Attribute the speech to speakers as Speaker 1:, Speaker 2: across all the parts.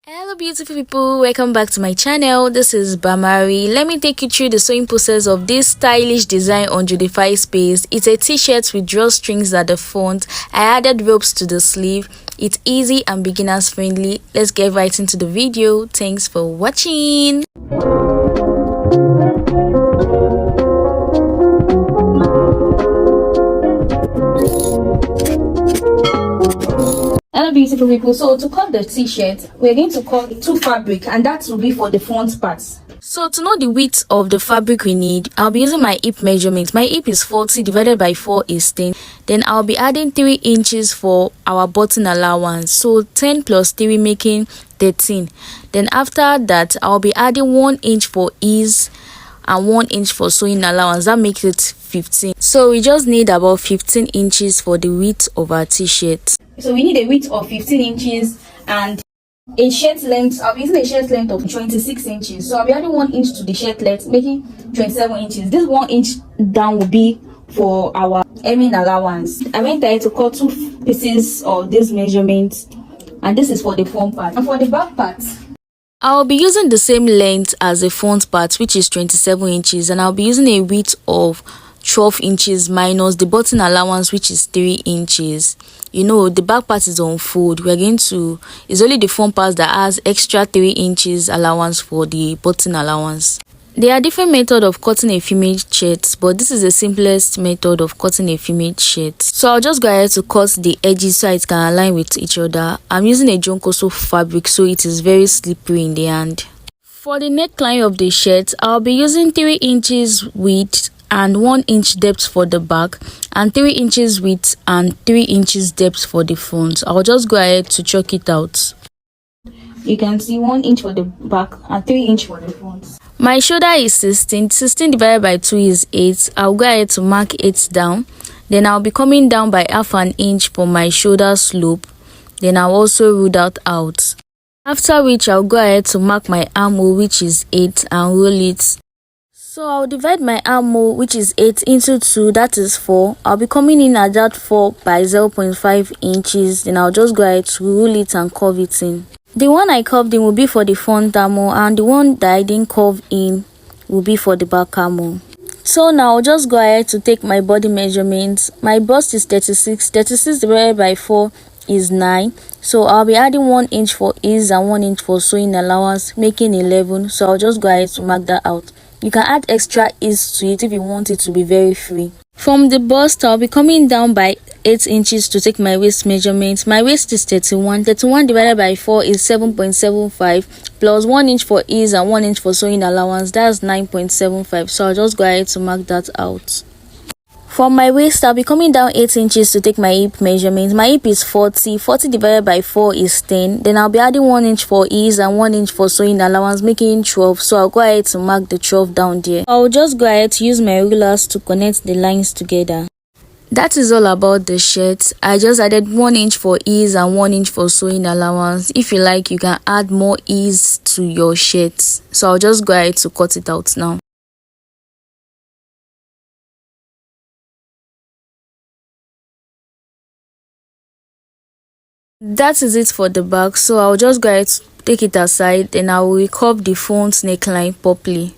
Speaker 1: Hello beautiful people, welcome back to my channel. This is Bamari. Let me take you through the sewing process of this stylish design on Judify Space. It's a t-shirt with drawstrings at the front. I added ropes to the sleeve. It's easy and beginners friendly. Let's get right into the video. Thanks for watching. Hello beautiful people, so to cut the t-shirt we're going to cut two fabric, and that will be for the front parts. So to know the width of the fabric we need, I'll be using my hip measurement. My hip is 40 divided by 4 is 10. Then I'll be adding 3 inches for our button allowance, so 10 plus 3 making 13. Then after that I'll be adding 1 inch for ease and 1 inch for sewing allowance. That makes it 15. So we just need about 15 inches for the width of our t-shirt. So we need a width of 15 inches and a shirt length. I'll be using a shirt length of 26 inches. So I'll be adding 1 inch to the shirt length, making 27 inches. This 1 inch down will be for our hemming allowance. I went ahead to cut 2 pieces of this measurement, and this is for the front part. And for the back part, I'll be using the same length as the front part, which is 27 inches, and I'll be using a width of 12 inches minus the button allowance, which is 3 inches. You know, the back part is on fold. It's only the front part that has extra 3 inches allowance for the button allowance. There are different methods of cutting a female shirt, but this is the simplest method of cutting a female shirt. So I'll just go ahead to cut the edges so it can align with each other. I'm using a Jonkoso fabric, so it is very slippery in the hand. For the neckline of the shirt, I'll be using 3 inches width and 1 inch depth for the back, and 3 inches width and 3 inches depth for the front. I'll just go ahead to chalk it out. You can see 1 inch for the back and 3 inch for the front. My shoulder is 16 divided by 2 is 8. I'll go ahead to mark 8 down. Then I'll be coming down by half an inch for my shoulder slope. Then I'll also rule that out. After which I'll go ahead to mark my armhole, which is 8, and roll it. So I'll divide my armhole, which is 8, into 2, that is 4. I'll be coming in at that 4 by 0.5 inches. Then I'll just go ahead to rule it and curve it in. The one I curved in will be for the front armhole, and the one that I didn't curve in will be for the back armhole. So now I'll just go ahead to take my body measurements. My bust is 36 divided by 4 is 9. So I'll be adding 1 inch for ease and 1 inch for sewing allowance, making 11. So I'll just go ahead to mark that out. You can add extra ease to it if you want it to be very free. From the bust, I'll be coming down by 8 inches to take my waist measurement. My waist is 31. 31 divided by 4 is 7.75 plus 1 inch for ease and 1 inch for sewing allowance. That's 9.75. So I'll just go ahead to mark that out. From my waist, I'll be coming down 8 inches to take my hip measurement. My hip is 40. 40 divided by 4 is 10. Then I'll be adding 1 inch for ease and 1 inch for sewing allowance, making 12. So I'll go ahead to mark the 12 down there. I'll just go ahead to use my rulers to connect the lines together. That is all about the shirt. I just added 1 inch for ease and 1 inch for sewing allowance. If you like, you can add more ease to your shirt. So I'll just go ahead to cut it out now. That is it for the back, so I'll just go ahead to take it aside. Then I will recurve the front neckline properly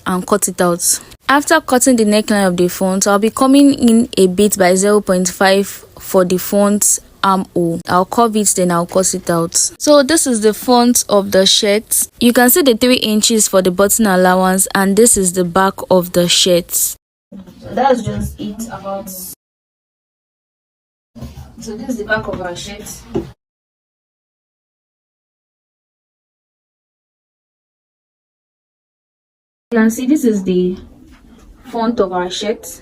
Speaker 1: and cut it out. After cutting the neckline of the front, I'll be coming in a bit by 0.5 for the front armhole. I'll curve it, then I'll cut it out. So this is the front of the shirt. You can see the 3 inches for the button allowance, and this is the back of the shirt. So that's just it about. So this is the back of our shirt. You can see this is the front of our shirt,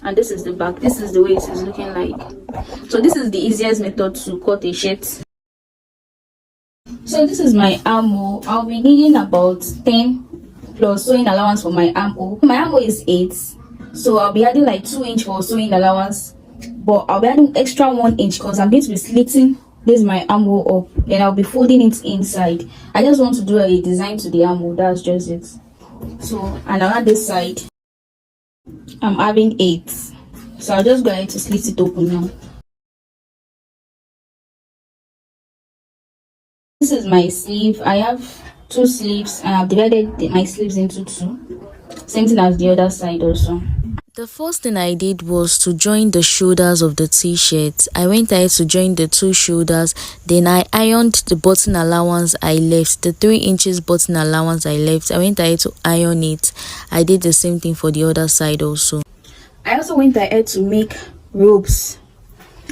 Speaker 1: and this is the back. This is the way it is looking like. So this is the easiest method to cut a shirt. So this is my armhole. I'll be needing about 10 plus sewing allowance for my armhole. My armhole is 8, so I'll be adding like 2 inch for sewing allowance. But I'll be adding extra 1 inch because I'm going to be slitting this my armhole up. Then I'll be folding it inside. I just want to do a design to the armhole. That's just it. So, and around this side, I'm having 8. So I'll just go ahead to slit it open now. This is my sleeve. I have two sleeves and I've divided my sleeves into two. Same thing as the other side also. The first thing I did was to join the shoulders of the t-shirt. I went ahead to join the two shoulders, then I ironed the button allowance I left, the 3 inches button allowance I left. I went ahead to iron it. I did the same thing for the other side also. I also went ahead to make ropes.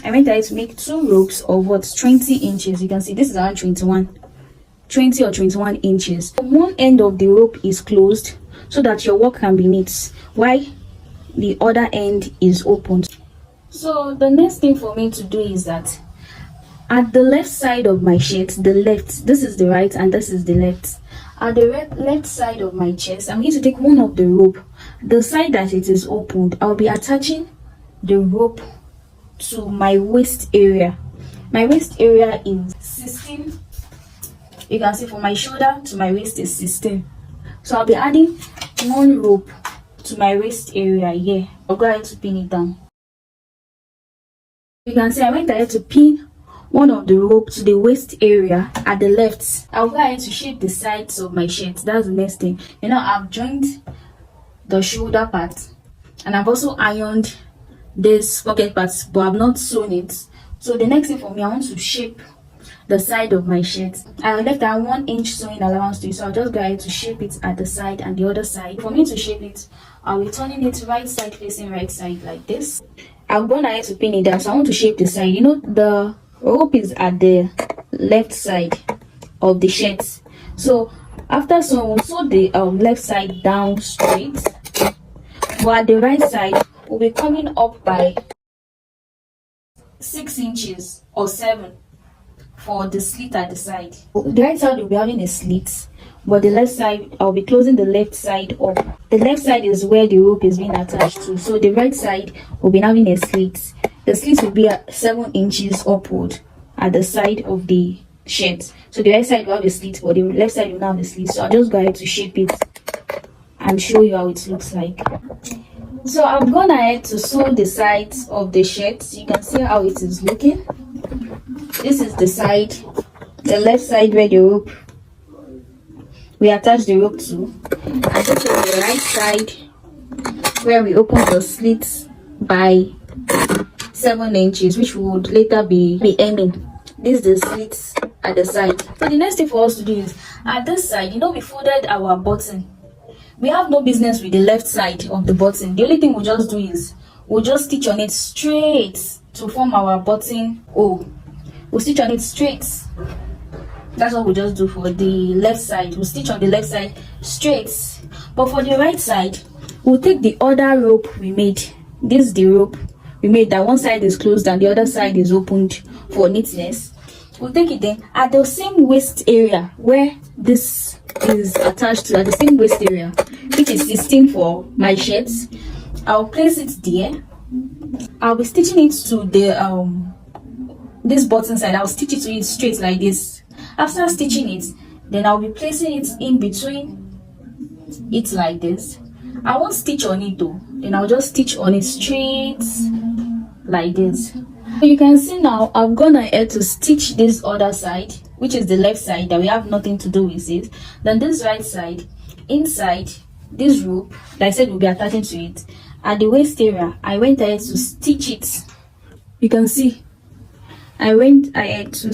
Speaker 1: I went ahead to make 2 ropes of what, 20 inches. You can see this is around 20 or 21 inches. One end of the rope is closed so that your work can be neat, while the other end is open. So the next thing for me to do is that at the left side of my shirt, this is the right and this is the left. At the left side of my chest, I'm going to take one of the rope. The side that it is opened, I'll be attaching the rope to my waist area. My waist area is 16. You can see from my shoulder to my waist is 16. So I'll be adding one rope to my waist area here. I'll go ahead to pin it down. You can see I went ahead to pin one of the rope to the waist area at the left. I'll go ahead to shape the sides of my shirt. That's the next thing. You know, I've joined the shoulder part and I've also ironed this pocket part, but I've not sewn it. So the next thing for me, I want to shape the side of my shirt. I left that 1 inch sewing allowance to it, so I'll just go ahead to shape it at the side and the other side. For me to shape it, I'll be turning it right side facing right side like this. I'm going ahead to pin it down, so I want to shape the side. You know, the rope is at the left side of the shirt, so after sewing, we'll sew the left side down straight, while the right side will be coming up by 6 inches or 7 for the slit at the side. The right side will be having a slit, but the left side, I'll be closing the left side up. The left side is where the rope is being attached to, so the right side will be having a slit. The slit will be at 7 inches upward at the side of the shirt. So the right side will have a slit, but the left side will not have a slit. So I'll just go ahead to shape it and show you how it looks like. So I've gone ahead to sew the sides of the shirt. So you can see how it is looking. This is the side, the left side where the rope, we attach the rope to, and this is the right side where we open the slits by 7 inches, which would later be hemming. This is the slits at the side. So the next thing for us to do is, at this side, you know, we folded our button. We have no business with the left side of the button. The only thing we'll just do is we'll just stitch on it straight to form our button O. We'll stitch on it straight. That's what we'll just do for the left side. We'll stitch on the left side straight. But for the right side, we'll take the other rope we made. This is the rope we made, that one side is closed and the other side is opened for neatness. We'll take it then at the same waist area where this is attached to, at the same waist area, which is 16 for my shirts. I'll place it there. I'll be stitching it to the this button side. I'll stitch it to it straight like this. After stitching it, then I'll be placing it in between it like this. I won't stitch on it though, then I'll just stitch on it straight like this. So you can see now I've gone ahead to stitch this other side, which is the left side that we have nothing to do with it. Then this right side, inside this rope, like I said, we'll be attaching to it. At the waist area, I went ahead to stitch it. You can see I went ahead to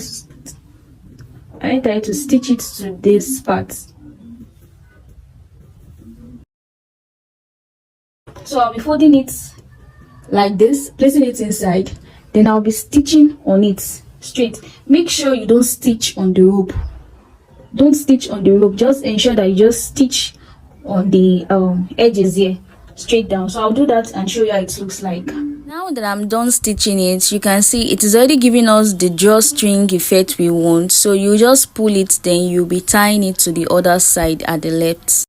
Speaker 1: stitch it to this part. So I'll be folding it like this, placing it inside, then I'll be stitching on it straight. Make sure you don't stitch on the rope. Don't stitch on the rope, just ensure that you just stitch on the edges here straight down. So I'll do that and show you how it looks like. Now that I'm done stitching it, you can see it is already giving us the drawstring effect we want. So you just pull it, then you'll be tying it to the other side at the left.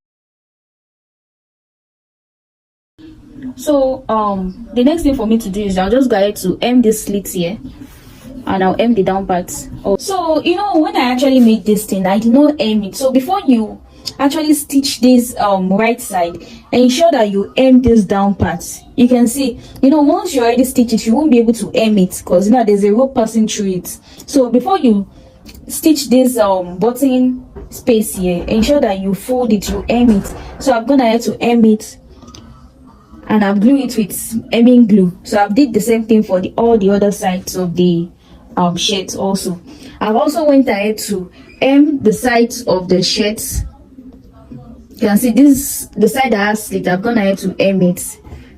Speaker 1: So the next thing for me to do is I'll just go ahead to hem this slit here, and I'll hem the down part. So you know, when I actually made this thing, I did not hem it. So before you actually stitch this right side, ensure that you hem this down part. You can see, you know, once you already stitch it, you won't be able to hem it because you know there's a rope passing through it. So before you stitch this button space here, ensure that you fold it, you hem it. So I've gone ahead to hem it, and I've glued it with hemming glue. So I've did the same thing for all the other sides of the shirts also. I've also went ahead to hem the sides of the shirts. You can see this, the side that has slit, I've gone ahead to hem it.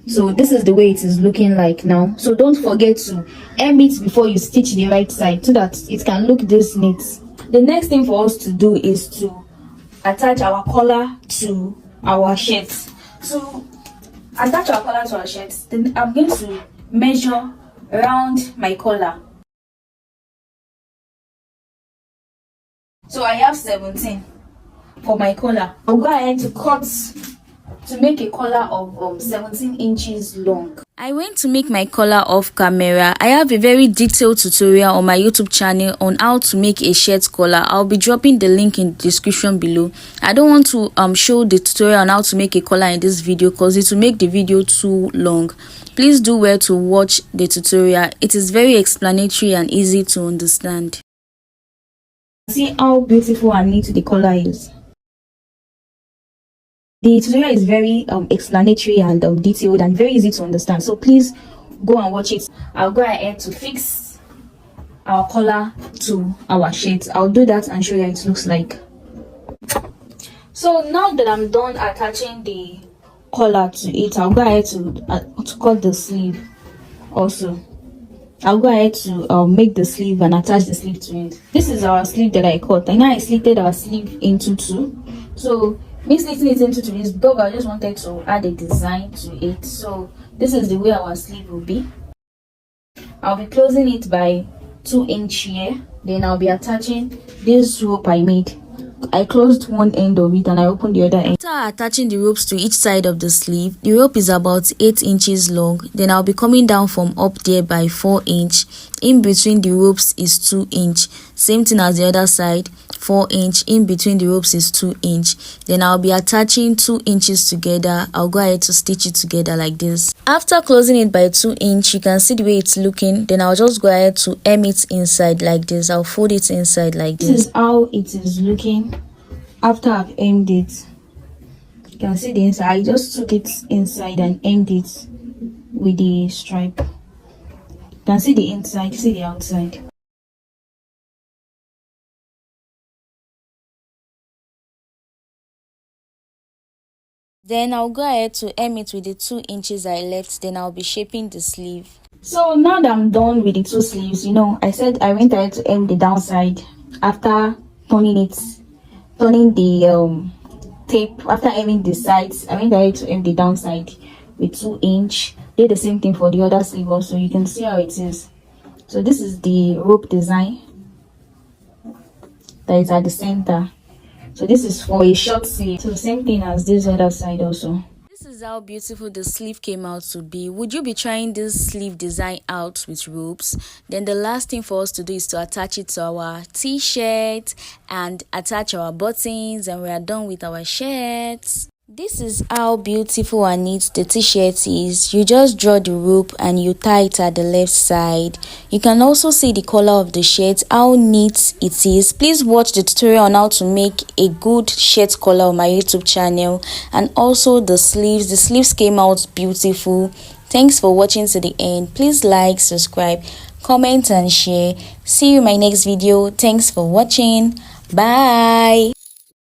Speaker 1: So this is the way it is looking like now. So don't forget to hem it before you stitch the right side so that it can look this neat. The next thing for us to do is to attach our collar to our shirt. So attach our collar to our shirt, then I'm going to measure around my collar. So I have 17 for my collar. I'll go ahead to cut to make a collar of 17 inches long. I went to make my collar off camera. I have a very detailed tutorial on my YouTube channel on how to make a shirt collar. I'll be dropping the link in the description below. I don't want to show the tutorial on how to make a collar in this video because it will make the video too long. Please do well to watch the tutorial. It is very explanatory and easy to understand. See how beautiful and neat the collar is. The tutorial is very explanatory and detailed and very easy to understand, so please go and watch it. I'll go ahead to fix our collar to our shirt. I'll do that and show you how it looks like. So now that I'm done attaching the collar to it, I'll go ahead to cut the sleeve also. I'll go ahead to make the sleeve and attach the sleeve to it. This is our sleeve that I cut. And now I slitted our sleeve into two. So me slitting it into two is because I just wanted to add a design to it. So this is the way our sleeve will be. I'll be closing it by 2 inch here. Then I'll be attaching this rope I made. I closed one end of it and I opened the other end. After attaching the ropes to each side of the sleeve, the rope is about 8 inches long. Then I'll be coming down from up there by 4 inch. In between the ropes is 2 inch. Same thing as the other side, 4 inch. In between the ropes is 2 inch. Then I'll be attaching 2 inches together. I'll go ahead to stitch it together like this. After closing it by 2 inch, you can see the way it's looking. Then I'll just go ahead to hem it inside like this. I'll fold it inside like this. This is how it is looking after I've hemmed it. You can see the inside. I just took it inside and hemmed it with the stripe. You can see the inside, see the outside. Then I'll go ahead to hem it with the 2 inches I left. Then I'll be shaping the sleeve. So now that I'm done with the two sleeves, you know, I said I went ahead to hem the downside after turning the tape. After hemming the sides, I went ahead to hem the downside with 2 inch. Did the same thing for the other sleeve also. You can see how it is. So this is the rope design that is at the center. So this is for a short sleeve. So same thing as this other side also. This is how beautiful the sleeve came out to be. Would you be trying this sleeve design out with ropes? Then the last thing for us to do is to attach it to our t-shirt and attach our buttons, and we are done with our shirts. This is how beautiful and neat the t-shirt is. You just draw the rope and you tie it at the left side. You can also see the color of the shirt, how neat it is. Please watch the tutorial on how to make a good shirt collar on my YouTube channel, and also the sleeves. The sleeves came out beautiful. Thanks for watching to the end. Please like, subscribe, comment and share. See you in my next video. Thanks for watching. Bye.